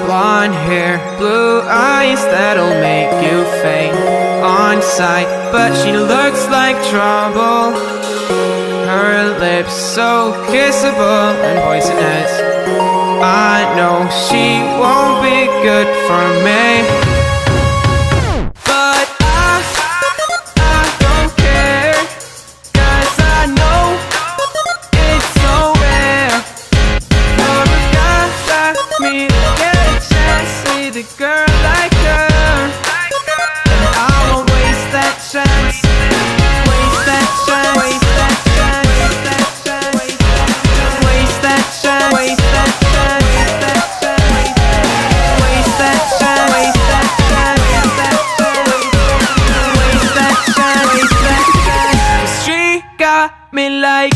Blonde hair, blue eyes, that'll make you faint on sight. But she looks like trouble. Her lips so kissable and poisonous. I know she won't be good for me, but I don't care, 'cause I know it's so rare for a guy like me to get a chance with a girl like her. And I won't waste that chance, waste that chance, waste that chance, waste that chance, waste that chance, waste that chance, waste that chance, waste that chance, waste that chance, waste that chance, waste that chance. 'Cause she got me like.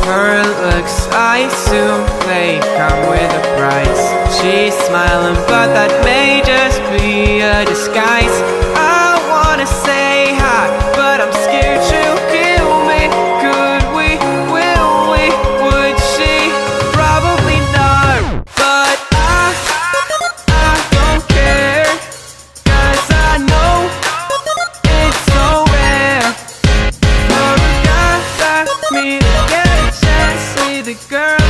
Her looks, I assume they come with a price. She's smiling, but that may just be a disguise. I wanna say hi, but I'm scared she'll kill me. Could we, will we, would she? Probably not. But I don't care, 'cause I know it's so rare for a guy like me to get a chance with a girl